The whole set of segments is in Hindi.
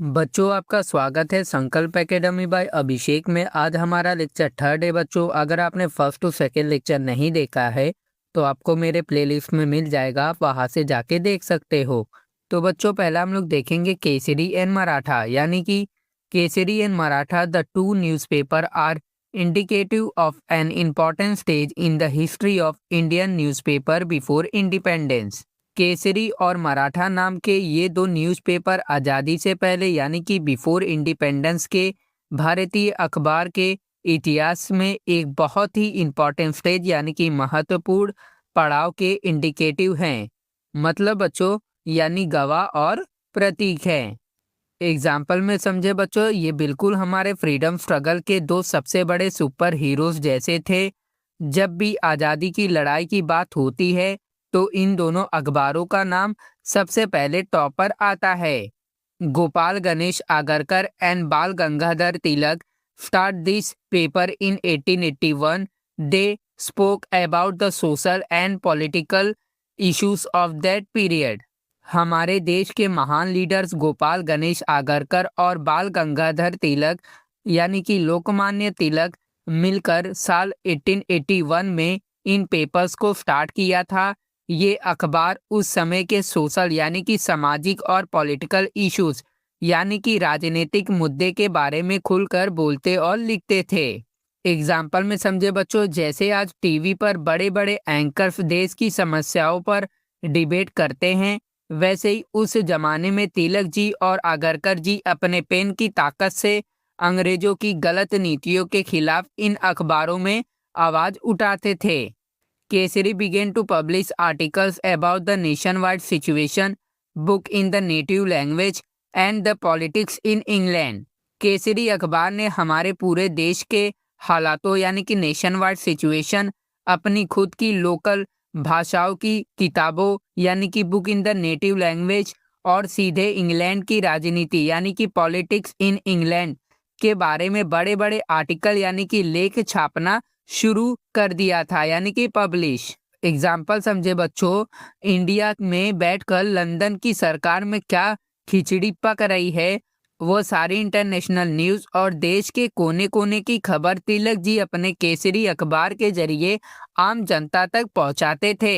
बच्चों, आपका स्वागत है संकल्प एकेडमी बाय अभिषेक में। आज हमारा लेक्चर थर्ड है। बच्चों, अगर आपने फर्स्ट टू सेकेंड लेक्चर नहीं देखा है तो आपको मेरे प्लेलिस्ट में मिल जाएगा, आप वहां से जाके देख सकते हो। तो बच्चों, पहला हम लोग देखेंगे केसरी एंड मराठा, यानी कि Kesari and Maratha the two newspaper are indicative of an important stage in the history of Indian newspaper before independence. Kesari और मराठा नाम के ये दो न्यूज़पेपर आज़ादी से पहले यानी कि बिफोर इंडिपेंडेंस के भारतीय अखबार के इतिहास में एक बहुत ही इम्पोर्टेंट स्टेज यानी कि महत्वपूर्ण पड़ाव के इंडिकेटिव हैं। मतलब बच्चों, यानी गवाह और प्रतीक हैं। एग्जाम्पल में समझे बच्चों, ये बिल्कुल हमारे फ्रीडम स्ट्रगल के दो सबसे बड़े सुपर हीरोज जैसे थे। जब भी आज़ादी की लड़ाई की बात होती है तो इन दोनों अखबारों का नाम सबसे पहले टॉप पर आता है। Gopal Ganesh Agarkar and Bal Gangadhar Tilak start this paper in 1881। They spoke about the social and political issues of that period. हमारे देश के महान लीडर्स गोपाल गणेश आगरकर और बाल गंगाधर तिलक यानी कि लोकमान्य तिलक मिलकर साल 1881 में इन पेपर्स को स्टार्ट किया था। ये अखबार उस समय के सोशल यानी कि सामाजिक और पॉलिटिकल इश्यूज यानी कि राजनीतिक मुद्दे के बारे में खुलकर बोलते और लिखते थे। एग्जाम्पल में समझे बच्चों, जैसे आज टीवी पर बड़े बड़े एंकर्स देश की समस्याओं पर डिबेट करते हैं, वैसे ही उस जमाने में तिलक जी और आगरकर जी अपने पेन की ताकत से अंग्रेजों की गलत नीतियों के खिलाफ इन अखबारों में आवाज उठाते थे। Kesari began to publish articles about the nationwide situation, book in the native language and the politics in England। Kesari अखबार ने हमारे पूरे देश के हालातों यानी कि नेशन वाइड सिचुएशन, अपनी खुद की लोकल भाषाओं की किताबों यानी कि book in the native language और सीधे इंग्लैंड की राजनीति यानी कि पॉलिटिक्स इन इंग्लैंड के बारे में बड़े बड़े आर्टिकल यानी कि लेख छापना शुरू कर दिया था, यानी कि पब्लिश। एग्जाम्पल समझे बच्चों, इंडिया में बैठकर लंदन की सरकार में क्या खिचड़ी पक रही है वो सारी इंटरनेशनल न्यूज और देश के कोने कोने की खबर तिलक जी अपने केसरी अखबार के जरिए आम जनता तक पहुंचाते थे।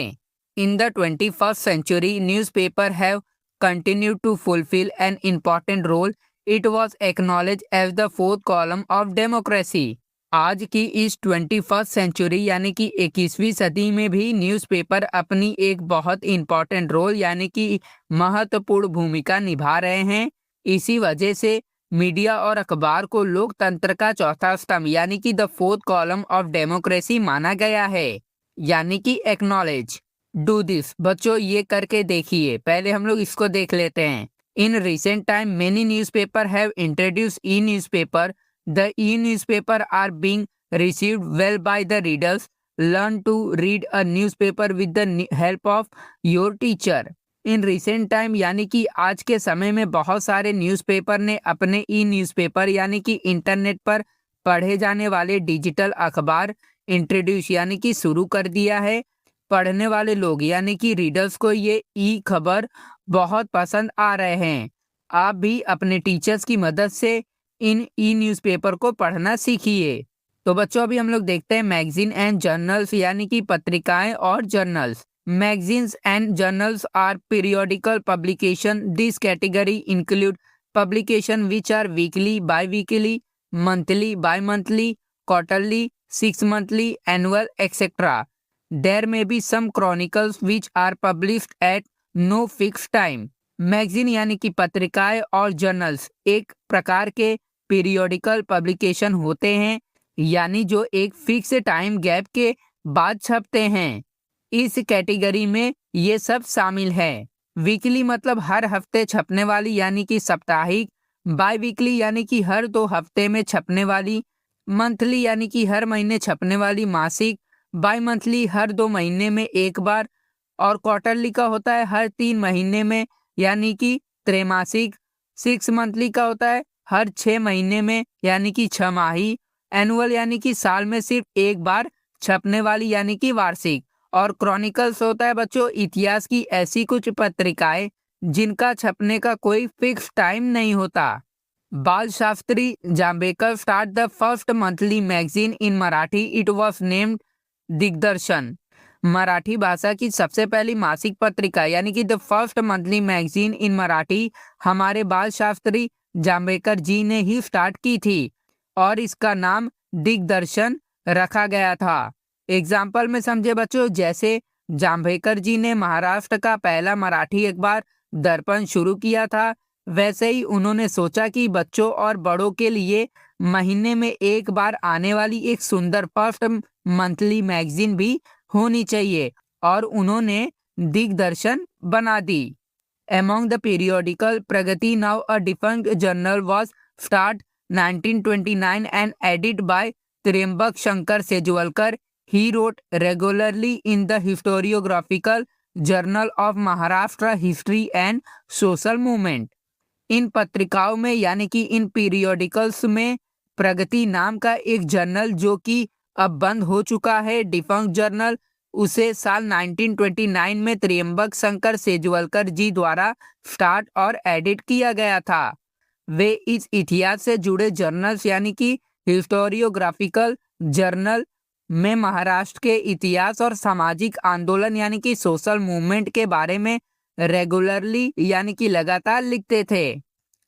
In the 21st century newspaper have continued to fulfil an important role. It was acknowledge as the fourth column of democracy. आज की इस 21st सेंचुरी यानी कि 21वीं सदी में भी न्यूज़पेपर अपनी एक बहुत इम्पॉर्टेंट रोल यानी कि महत्वपूर्ण भूमिका निभा रहे हैं। इसी वजह से मीडिया और अखबार को लोकतंत्र का चौथा स्तंभ यानी कि the fourth column of democracy माना गया है, यानी कि एक्नॉलेज। डू दिस बच्चों, ये करके देखिए। पहले हम लोग इसको देख लेते हैं। In recent time many newspaper have introduce E newspaper. The e-newspaper are being received well by the readers. Learn to read a newspaper with the help of your teacher. In recent time यानी कि आज के समय में बहुत सारे न्यूज़पेपर ने अपने ई न्यूज़पेपर यानी कि इंटरनेट पर पढ़े जाने वाले डिजिटल अखबार इंट्रोड्यूस यानी कि शुरू कर दिया है। पढ़ने वाले लोग यानी कि रीडर्स को ये ई खबर बहुत पसंद आ रहे हैं। आप भी अपने टीचर्स की मदद से इन ई न्यूज़पेपर को पढ़ना सीखिए। तो बच्चों, अभी हम लोग देखते हैं मैगजीन एंड जर्नल्स यानी कि पत्रिकाएं और journals. Magazines and journals are periodical publication. This category include publication which are weekly, bi weekly, monthly, bi monthly, quarterly, 6 monthly, annual etcetera. There may be some chronicles which are published at no fix time. Magazine यानी कि पत्रिकाएं और जर्नल्स एक प्रकार के पीरियोडिकल पब्लिकेशन होते हैं, यानी जो एक फिक्स टाइम गैप के बाद छपते हैं। इस कैटेगरी में ये सब शामिल है। वीकली मतलब हर हफ्ते छपने वाली यानी कि साप्ताहिक। बाई वीकली यानी कि हर 2 हफ्ते में छपने वाली। मंथली यानी कि हर महीने छपने वाली मासिक। बाई मंथली हर 2 महीने में एक बार। और क्वार्टरली का होता है हर 3 महीने में यानी कि त्रैमासिक। 6 मंथली का होता है हर 6 महीने में यानी कि 6 माही। एनुअल यानी कि साल में सिर्फ एक बार छपने वाली यानी कि वार्षिक। और क्रॉनिकल्स होता है बच्चों इतिहास की ऐसी कुछ पत्रिकाएं जिनका छपने का कोई फिक्स टाइम नहीं होता। बाल Shastri Jambhekar start the first monthly magazine in Marathi, it was named दिग्दर्शन। मराठी भाषा की सबसे पहली मासिक पत्रिका यानी कि the first monthly magazine in Marathi हमारे बाल शास्त्री जांभेकर जी ने ही स्टार्ट की थी और इसका नाम दिग्दर्शन रखा गया था। एग्जाम्पल में समझे बच्चों, जैसे जांभेकर जी ने महाराष्ट्र का पहला मराठी अखबार दर्पण शुरू किया था, वैसे ही उन्होंने सोचा कि बच्चों और बड़ों के लिए महीने में एक बार आने वाली एक सुंदर फर्स्ट मंथली मैगजीन भी होनी चाहिए और उन्होंने दिग्दर्शन बना दी। Among the periodical, Pragati, now a defunct journal, was start 1929 and edited by Triambak Shankar Sejwalkar. He wrote regularly in the Historiographical Journal of Maharashtra History and Social Movement. इन पत्रिकाओं में यानी कि इन पीरियोडिकल्स में प्रगति नाम का एक जर्नल जो कि अब बंद हो चुका है, डिफंक्ट जर्नल, उसे साल 1929 में त्र्यंबक शंकर सेजवलकर जी द्वारा स्टार्ट और एडिट किया गया था। वे इस इतिहास से जुड़े जर्नल्स यानी कि हिस्टोरियोग्राफिकल जर्नल में महाराष्ट्र के इतिहास और सामाजिक आंदोलन यानी कि सोशल मूवमेंट के बारे में रेगुलरली यानी कि लगातार लिखते थे।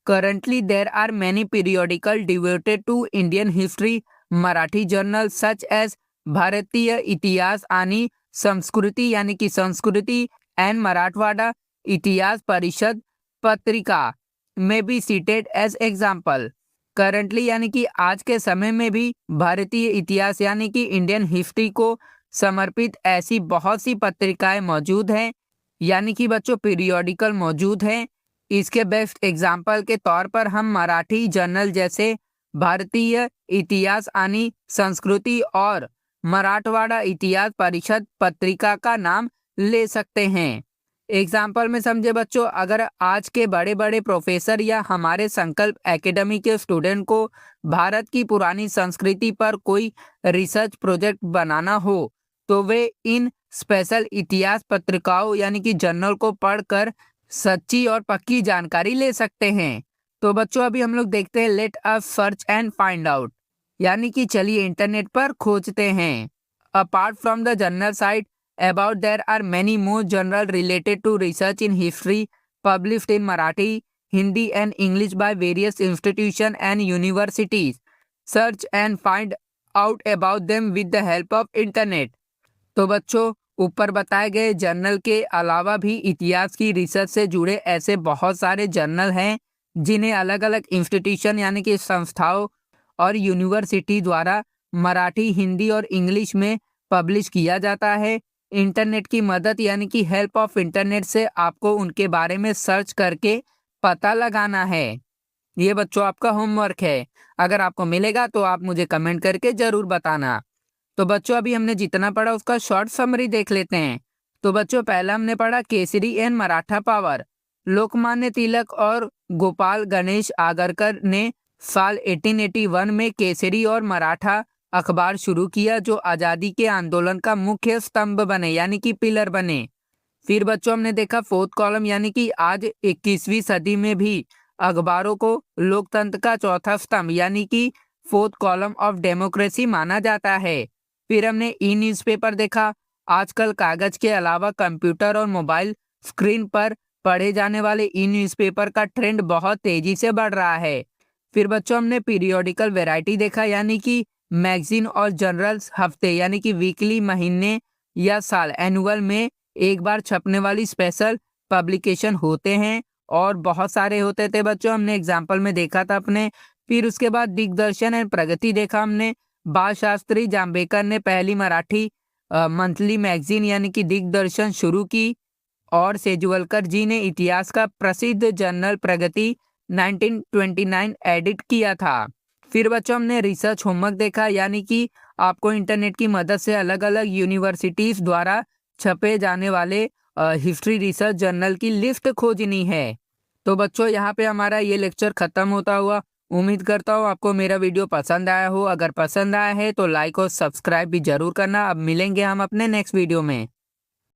Currently there are many periodical devoted to Indian history, Marathi journal such as Bharatiya Itihas आणि संस्कृती यानी कि संस्कृति एंड मराठवाड़ा इतिहास परिषद पत्रिका में भी सीटेड एज एग्जाम्पल। करंटली यानी कि आज के समय में भी भारतीय इतिहास यानी कि इंडियन हिस्ट्री को समर्पित ऐसी बहुत सी पत्रिकाएं मौजूद हैं यानी कि बच्चों पीरियोडिकल मौजूद हैं। इसके बेस्ट एग्जाम्पल के तौर पर हम मराठी जर्नल जैसे भारतीय इतिहास आणि संस्कृति और मराठवाड़ा इतिहास परिषद पत्रिका का नाम ले सकते हैं। एग्जाम्पल में समझे बच्चों, अगर आज के बड़े बड़े प्रोफेसर या हमारे संकल्प एकेडमी के स्टूडेंट को भारत की पुरानी संस्कृति पर कोई रिसर्च प्रोजेक्ट बनाना हो तो वे इन स्पेशल इतिहास पत्रिकाओं यानी कि जर्नल को पढ़कर सच्ची और पक्की जानकारी ले सकते हैं। तो बच्चों अभी हम लोग देखते हैं let us search and find out यानी कि चलिए इंटरनेट पर खोजते हैं। Apart from the journal site about there are many more journal related to research in history published in Marathi, Hindi and English by various institution and universities. Search and find out about them with the help of internet. तो बच्चों ऊपर बताए गए जर्नल के अलावा भी इतिहास की रिसर्च से जुड़े ऐसे बहुत सारे जर्नल हैं जिन्हें अलग अलग इंस्टीट्यूशन यानी कि संस्थाओं और यूनिवर्सिटी द्वारा मराठी, हिंदी और इंग्लिश में पब्लिश किया जाता है। इंटरनेट की मदद यानी कि हेल्प ऑफ इंटरनेट से आपको उनके बारे में सर्च करके पता लगाना है। ये बच्चों आपका होमवर्क है। अगर आपको मिलेगा तो आप मुझे कमेंट करके ज़रूर बताना। तो बच्चों अभी हमने जितना पढ़ा उसका शॉर्ट समरी देख लेते हैं। तो बच्चों पहला हमने पढ़ा केसरी एंड मराठा पावर। लोकमान्य तिलक और गोपाल गणेश आगरकर ने साल 1881 में केसरी और मराठा अखबार शुरू किया जो आज़ादी के आंदोलन का मुख्य स्तंभ बने यानी कि पिलर बने। फिर बच्चों हमने देखा फोर्थ कॉलम यानी कि आज 21वीं सदी में भी अखबारों को लोकतंत्र का चौथा स्तंभ यानी कि फोर्थ कॉलम ऑफ डेमोक्रेसी माना जाता है। फिर हमने ई न्यूज़पेपर देखा। आजकल कागज के अलावा कंप्यूटर और मोबाइल स्क्रीन पर पढ़े जाने वाले ई न्यूज़पेपर का ट्रेंड बहुत तेजी से बढ़ रहा है। फिर बच्चों हमने पीरियोडिकल वैरायटी देखा यानी कि मैगजीन और जर्नल्स हफ्ते यानी कि वीकली, महीने या साल एनुअल में एक बार छपने वाली स्पेशल पब्लिकेशन होते हैं और बहुत सारे होते थे बच्चों। हमने एग्जाम्पल में देखा था अपने। फिर उसके बाद दिग्दर्शन एंड प्रगति देखा हमने। बाल शास्त्री जांभेकर ने पहली मराठी मंथली मैगजीन यानी कि दिग्दर्शन शुरू की और सेजवलकर जी ने इतिहास का प्रसिद्ध जर्नल प्रगति 1929 एडिट किया था। फिर बच्चों हमने रिसर्च होमवर्क देखा यानी कि आपको इंटरनेट की मदद से अलग अलग यूनिवर्सिटीज़ द्वारा छपे जाने वाले हिस्ट्री रिसर्च जर्नल की लिस्ट खोजनी है। तो बच्चों यहाँ पे हमारा ये लेक्चर ख़त्म होता हुआ। उम्मीद करता हूँ आपको मेरा वीडियो पसंद आया हो। अगर पसंद आया है तो लाइक और सब्सक्राइब भी ज़रूर करना। अब मिलेंगे हम अपने नेक्स्ट वीडियो में।